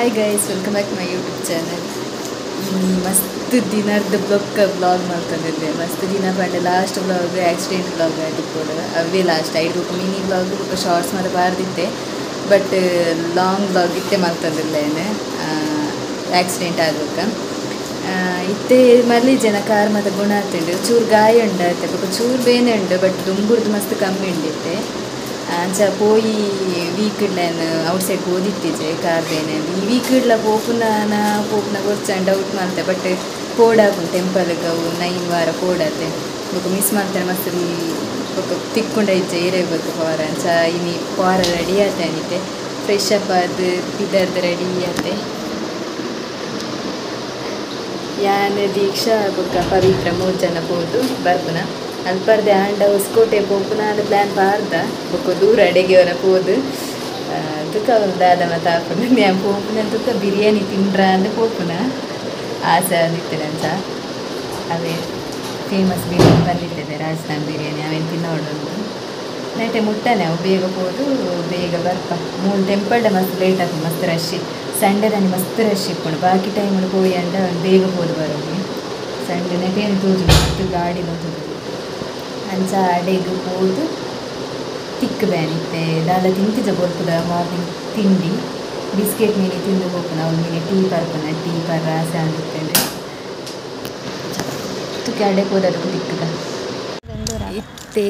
Hi guys, welcome back to my YouTube channel. ಮಸ್ತ್ ದಿನದ blog ಮಾಡ್ಕೊಂಡಿದ್ದೆ. ಮಸ್ತ್ ದಿನ ಪಂಡ ಲಾಸ್ಟ್ ಬ್ಲಾಗ್ ಆಕ್ಸಿಡೆಂಟ್ ಬ್ಲಾಗ್ ಆಗಿತ್ತು. ಅವೇ ಲಾಸ್ಟ್ ಐದು ಮಿನಿ ಬ್ಲಾಗ್ ಶಾರ್ಟ್ಸ್ ಮಾತ್ರ ಬಾರ್ದಿತ್ತೆ. ಬಟ್ ಲಾಂಗ್ ಬ್ಲಾಗ್ ಇತ್ತೆ ಮಾಡ್ತಂದಿಲ್ಲೇನೆ ಆಕ್ಸಿಡೆಂಟ್ ಆಗೋಕೆ ಇತ್ತೆ ಮಲ್ಲಿ ಜನ ಕಾರ್ ಮತ್ತು ಗುಣ ಆಗ್ತಿಂಡು ಚೂರು ಗಾಯ ಉಂಡಾಯ್ತೆ ಬೊಕ್ಕ ಚೂರು ಬೇನೆ ಉಂಡು ಬಟ್ ದುಂಬುರ್ದು ಮಸ್ತ್ ಕಮ್ಮಿ ಉಂಡಿತ್ತೆ ಅಂಚ ಪೋಯಿ ವೀಕ್ಡ್ಲೇನ್ ಔಟ್ ಸೈಡ್ ಓದಿತ್ತೀಜೆ ಕಾರ್ ಬೇನೆ ಈ ವೀಕ್ಡ್ಲ ಪೋಪುನ ಗೊರ್ಚಂಡ್ ಡೌಟ್ ಮಾಡ್ತೆ ಬಟ್ ಕೋಡಾಕು ಟೆಂಪಲ್ಗೆ ಅವು 9 ವಾರ ಕೋಡತ್ತೆ ಬೊಕ್ಕ ಮಿಸ್ ಮಾಡ್ತೇನೆ ಮಸ್ತ್ ಬೊಕ್ಕ ತಿಕ್ಕೊಂಡ ಇಜ್ಜೆ ಏರೇಬೇಕು ಪವಾರ ಅಂಚ ಇನಿ ಪವಾರ ರೆಡಿ ಆತೆ ಅನಿತೆ ಫ್ರೆಶ್ ಅಪ್ ಅದು ಬಿದರ್ದು ರೆಡಿ ಆತೆ ಯಾನ್ ದೀಕ್ಷಾ ಬೊಕ್ಕ ಪವಿತ್ರ 3 ಜನ ಪೋದು ಬರ್ಪುನ ಅಲ್ಪರ್ದೆ ಆಂಡ ಹೊಸಕೋಟೆ ಪೋಪುನ ಅದು ಪ್ಲ್ಯಾನ್ ಪಾರ್ದ ಬೊಕ್ಕ ದೂರ ಅಡೆಗೆ ಅವರ ಪೋದು ತುಕ ದಾದ ಮತ್ತು ಹಾಕೊಂಡು ನಾನು ಪೋಪುನ ತುಕ ಬಿರಿಯಾನಿ ತಿಂಡ್ರ ಅಂದ್ರೆ ಪೋಪುನ ಆಸೆ ಆಗಿರ್ತೇನೆ ಅಂತ ಅವೇ ಫೇಮಸ್ ಬಿರಿಯಾನಿ ಬಂದಿರ್ತದೆ ರಾಜಸ್ಥಾನ್ ಬಿರಿಯಾನಿ ಅವೇನು ತಿನ್ನೋಡೋದು ನೈಟೆ ಮುಟ್ಟನೆ ಅವು ಬೇಗ ಹೋದು ಬೇಗ ಬರ್ಪ 3 ಟೆಂಪಲ್ಡೆ ಮಸ್ತ್ ಲೇಟ್ ಆಗ್ತದೆ ಮಸ್ತ್ ರಶ್ ಸಂಡೇ ನನಗೆ ಮಸ್ತ್ ರಶ್ ಇಟ್ಕೊಂಡು ಬಾಕಿ ಟೈಮಲ್ಲಿ ಹೋಗಿ ಅಂಡ ಬೇಗ ಹೋದು ಬರೋಗಿ ಸಂಡೇ ನೈಟೇನು ತೋಜು ಮಸ್ತ್ ಗಾಡಿ ಬಂದು ಅಂಚ ಅಡೆಗೆ ಹೋದು ತಿಕ್ಕ ಬ್ಯಾನಿತ್ತೆ ದಾದ ತಿಂತಿದ್ದ ಬರ್ಪುದ ಮಾರ್ನಿಂಗ್ ತಿಂಡಿ ಬಿಸ್ಕೆಟ್ ಮೀನಿ ತಿಂದು ಹೋಗ್ಪುನ ಅವ್ರು ಮೀನೆ ಟೀ ಬರ್ಪುನ ಟೀ ಪರ್ ಆಸೆ ಆಗಿರ್ತೇನೆ ತುಕ್ಕೆ ಅಡೆಗೆ ಹೋದದಕ್ಕೂ ತಿಕ್ಕದ ಇತ್ತೆ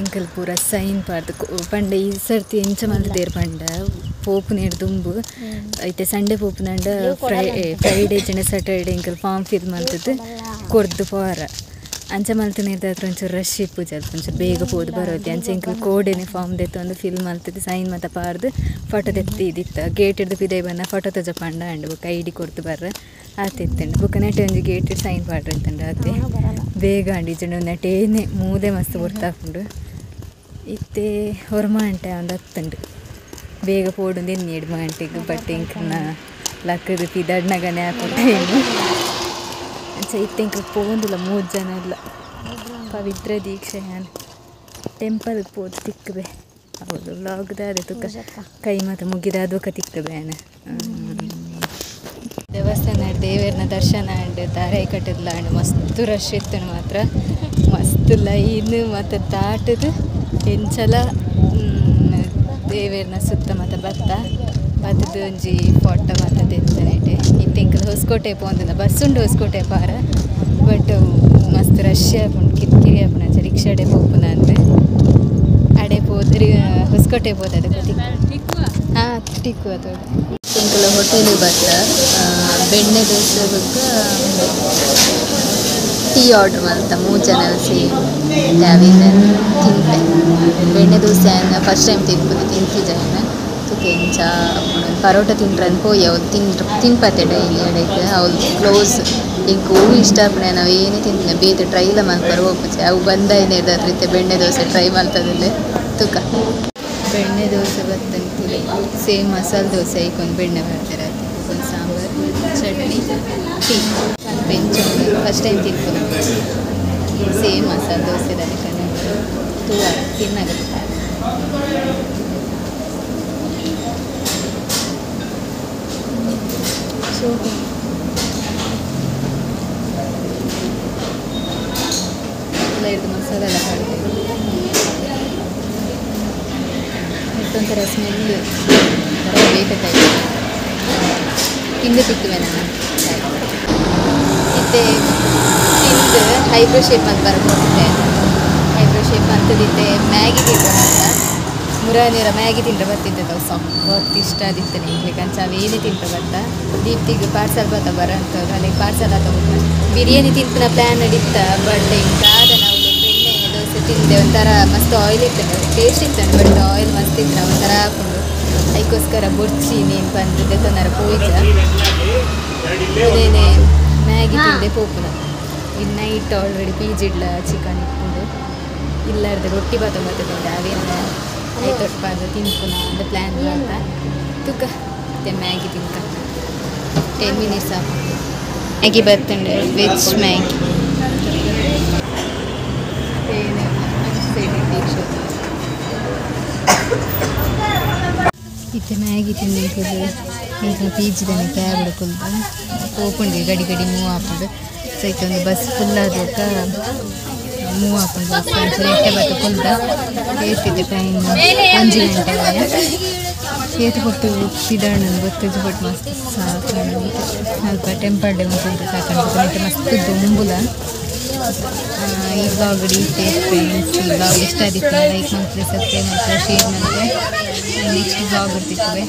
ಎಂಕಲ್ ಪೂರ ಸೈನ್ ಪಾರ್ದು ಪಂಡ ಈ ಸರ್ತಿ ಎಂಚ ಮಲ್ದೇರು ಪಂಡ ಪೋಪುನೇರು ದುಂಬು ಐತೆ ಸಂಡೇ ಪೋಪುನಂಡ ಫ್ರೈಡೇ ಜನ ಸ್ಯಾಟರ್ಡೇ ಎಂಕಲ್ ಫಾರ್ಮ್ ಫಿಲ್ ಮಾಡ್ತದ್ದು ಕೊರ್ದು ಪವಾರ ಅಂಚ ಮಲ್ತನೇರ್ದ ಹತ್ರ ಒಂಚೂರು ರಶ್ ಇಪ್ಪು ಸ್ವಲ್ಪ ಒಂಚೂರು ಬೇಗ ಹೋದು ಬರೋದು ಅಂಚೆ ಎಂಕಲ್ ಕೋಡೆನೆ ಫಾರ್ಮ್ ದೆತ್ತು ಒಂದು ಫಿಲ್ ಮಾಡ್ತದೆ ಸೈನ್ ಮತ್ತು ಪಾರ್ದು ಫೋಟೋ ತೆತ್ತಿದ್ದಿತ್ತು ಗೇಟ್ ಹಿಡ್ದು ಪಿದೆ ಬನ್ನ ಫೋಟೋ ತಜ ಪಂಡ ಅಂಡ್ ಬುಕ್ಕ ಐಡಿ ಕೊಡ್ತು ಬರ್ರ ಆತಿತ್ತಂಡು ಬುಕ್ಕ ನೆಟ್ಟೆ ಒಂಜಿ ಗೇಟ್ ಹಿಡ್ದು ಸೈನ್ ಪಾಡ್ರಿ ಅಂತಂಡು ಆತೆ ಬೇಗ ಅಂಡಿ ಜನ ನೆಟ್ಟೇನೆ ಮೂದೆ ಮಸ್ತ್ ಬರ್ತಾಕೊಂಡು ಇತ್ತೆ ಹೊರಮಾಂಟೆ ಒಂದು ಹತ್ತಂಡು ಬೇಗ ಪೋಡು ಎಣ್ಣೆ ಮಾಂಟಿಗೆ ಬಟ್ ಇಂಕನ್ನ ಲಕ್ಕದು ಪಿದಡ್ನಾಗನೆ ಹಾಕೊಂಡು ಏನು ಅಂಚ ಇತ್ತೆ ಇಂಕ ಪೋಂದಿಲ್ಲ 3 ಜನ ಎಲ್ಲ ಪವಿತ್ರ ದೀಕ್ಷೆ ನಾನು ಟೆಂಪಲ್ಗೆ ಪೋದು ತಿಕ್ಕಬೆ ಹೌದು ಲಾಗ್ದ ಅದೇ ತುಕ್ಕ ಕೈ ಮತ್ತು ಮುಗಿದ ಅದಕ್ಕೆ ತಿಕ್ಕಬೇನೆ ದೇವಸ್ಥಾನ ದೇವರನ್ನ ದರ್ಶನ ಅಂಡ್ ದಾರೆ ಕಟ್ಟಿದ್ಲ ಅಂಡ್ ಮಸ್ತ್ ರಶ್ ಇತ್ತು ಮಾತ್ರ ಮಸ್ತ್ ಲೈನ್ ಮತ್ತು ದಾಟದು ಎಂಚಲ ದೇವರನ್ನ ಸುತ್ತ ಮತ್ತು ಬತ್ತದು ಒಂಜಿ ಫೋಟೋ ಮತ್ತು ತೆತ್ತನೆಟೆ ಇತ್ತೆಂಕಲ್ ಹೊಸಕೋಟೆ ಪೋಂದಿಲ್ಲ ಬಸ್ ಉಂಡು ಹೊಸಕೋಟೆ ಪಾರ ಬಟ್ ಮಸ್ತ್ ರಶ್ ಆಪುಂಡು ಕಿರಿಕಿರಿ ಆಪುನ ಅಂಚ ರಿಕ್ಷಾಡೆ ಹೋಗ್ಪುನ ಅಂದರೆ ಅಡೆ ಪೋದು ಹೊಸಕೋಟೆ ಪೋದು ಅದಕ್ಕೆ ಹಾಂ ಟಿಕ್ಕು ಅದು ಇಂಕಲ ಹೋಟೆಲಿಗೆ ಬತ್ತ ಬೆಣ್ಣೆ ದೋಸೆ ಬಗ್ಗೆ ಟೀ ಆರ್ಡ್ರ್ ಮಾಡ್ತಾ 3 ಜನ ಸೇಮ್ ಟ್ಯಾವಿಂದ ತಿಂತೆ ಬೆಣ್ಣೆ ದೋಸೆ ಫಸ್ಟ್ ಟೈಮ್ ತಿಂತಿದ್ದೆ ತುಕೆ ಎಂಚ ಪರೋಟ ತಿಂಡ್ರನ್ ಪೋಯಿ ಅವ್ರು ತಿನ್ಪತ್ತೆ ಡೈಲಿ ಅಡೆಗೆ ಅವ್ರು ಕ್ಲೋಸ್ ಇಂಕ ಹೂವು ಇಷ್ಟ ಆಪಣೆ ನಾವು ಏನೇ ತಿಂತಿಲ್ಲ ಬೇತೆ ಟ್ರೈಲ ಮಾಡ್ತಾರೆ ಹೋಗ್ಪಚ್ಚೆ ಅವು ಬಂದಾಯ್ತು ರೀತಿ ಬೆಣ್ಣೆ ದೋಸೆ ಟ್ರೈ ಮಾಡ್ತದಲ್ಲೇ ತುಕ ಬೆಣ್ಣೆ ದೋಸೆ ಬತ್ತಂತಿಲ್ಲ ಸೇಮ್ ಮಸಾಲೆ ದೋಸೆ ಐಕೊಂದು ಬೆಣ್ಣೆ ಬರ್ತಾರೆ ಒಂದು sambar chutney tea bench first time ತಿನ್ಕೊಂಡು ಸೇಮ್ ಮಸಾಲೆ ದೋಸೆ ಅದಕ್ಕೆ ತೂವ ತಿನ್ನಾಗುತ್ತೆ ಸೊ ಎಲ್ಲ ಇದು ಮಸಾಲೆ ಎಲ್ಲ ಹಾಡ್ತೇವೆ ಮತ್ತೊಂಥರ ಸ್ಮೆಲ್ ಬೇಕತ್ತಾಯ್ತು ತಿಂದು ತಿಕ್ಕುವೆ ನಾನು ಮತ್ತೆ ತಿಂದು ಹೈಬ್ರೋ ಶೇಪ್ ಅಂತ ಬರ್ಬೋದಿತ್ತೆ ಹೈಬ್ರೋ ಶೇಪ್ ಅಂತದಿತ್ತೆ ಮ್ಯಾಗಿ ತಿಂದ್ರಂತ ಮುರಾನೇರ ಮ್ಯಾಗಿ ತಿಂಡ್ರೆ ಬರ್ತಿದ್ದೆ ಸೊಪ್ಪತ್ತು ಇಷ್ಟ ಆದಿತ್ತು ನಿಮಗೆ ಕಂಚ ಅವೇನೇ ತಿಂತ ಬತ್ತ ದೀಪ್ತಿಗೆ ಪಾರ್ಸಲ್ ಬತ್ತ ಬರೋಂಥವ್ರು ಅಲ್ಲಿಗೆ ಪಾರ್ಸಲ್ ಆತ ಬಿರಿಯಾನಿ ತಿಂತಿನ ಪ್ಲ್ಯಾನ್ ನಡೀತ ಬಟ್ ಹಿಂಗಾದ ನಾವು ಬೆಣ್ಣೆ ದೋಸೆ ತಿಂದೆ ಒಂಥರ ಮಸ್ತ್ ಆಯಿಲ್ ಇರ್ತದೆ ಟೇಸ್ಟ್ ಇರ್ತದೆ ಬಟ್ ಆಯಿಲ್ ಮಸ್ತ್ ಇತ್ತು ಒಂಥರ ಹಾಕೊಂಡು ಅದಕ್ಕೋಸ್ಕರ ಬೊಚ್ಚಿ ನೀನು ಬಂದಿದ್ದೆ ತೊಂದರೆ ಪೂಜ ಅದೇನೆ ಮ್ಯಾಗಿ ತಿಂದೆ ಪೋಪುನ ಇನ್ನು ನೈಟ್ ಆಲ್ರೆಡಿ ಪೀಜಿಡ್ಲ ಚಿಕನ್ ಇಟ್ಕೊಂಡು ಇಲ್ಲಾರ್ದೆ ರೊಟ್ಟಿ ಬಾತ ಬರ್ತದೆ ಅವೇನು ಐತೊಟ್ಟು ಬಾರ್ದು ತಿನ್ಪುನ ಅಂತ ಪ್ಲ್ಯಾನ್ ಮಾಡ್ತಾ ತುಕ ಮತ್ತೆ ಮ್ಯಾಗಿ ತಿನ್ಕ 10 ಮಿನಿಟ್ಸ್ ಆಗ ಮ್ಯಾಗಿ ಬರ್ತಂಡೆ ವೆಜ್ ಮ್ಯಾಗಿ ಇತ್ತೆ ಮ್ಯಾಗಿ ತಿಂದು ಈಗ ಪೀಜಿದಾನೆ ಕ್ಯಾಬ್ ಹಿಡ್ಕೊಳ್ದ ಹೋಗ್ಕೊಂಡ್ವಿ ಗಡಿ ಗಡಿ ಮೂವ್ ಹಾಕೊಂಡು ಸೈಕ್ ಒಂದು ಬಸ್ ಫುಲ್ ಆದಾಗ ಮೂವ್ ಹಾಕೊಂಡು ಬಸ್ ರೇಟೆ ಬತ್ತು ಕೊಲ್ದ ಏರ್ತಿದ್ದೆ ಟ್ರೈನ್ 5 ಗಂಟೆಗೆ ಏತು ಕೊಟ್ಟು ಸಿದಾಣ ಗೊತ್ತಿದ್ದು ಬಟ್ ಮಸ್ತ್ ಸಾಕು ಸ್ವಲ್ಪ ಟೆಂಪರ್ ಡೇ ಉಂಟು ಸಾಕು ಮಸ್ತ್ ದುಂಬುಲ ಈ ಬ್ಲಾಗ್ ಇಷ್ಟೇ ಫ್ರೆಂಡ್ಸ್ ಈ ಬ್ಲಾಗ್ ಇಷ್ಟ ಆದಿತ್ತು ಲೈಕ್ ಮಾಡ್ತೀವಿ ಸಬ್ಸ್ಕ್ರೈಬ್ ಮಾಡ್ತೀವಿ ಶೇರ್ ಮಾಡ್ತೀವಿ ನೆಕ್ಸ್ಟ್ ಬ್ಲಾಗ್ ಬರ್ತಿರ್ತೇವೆ.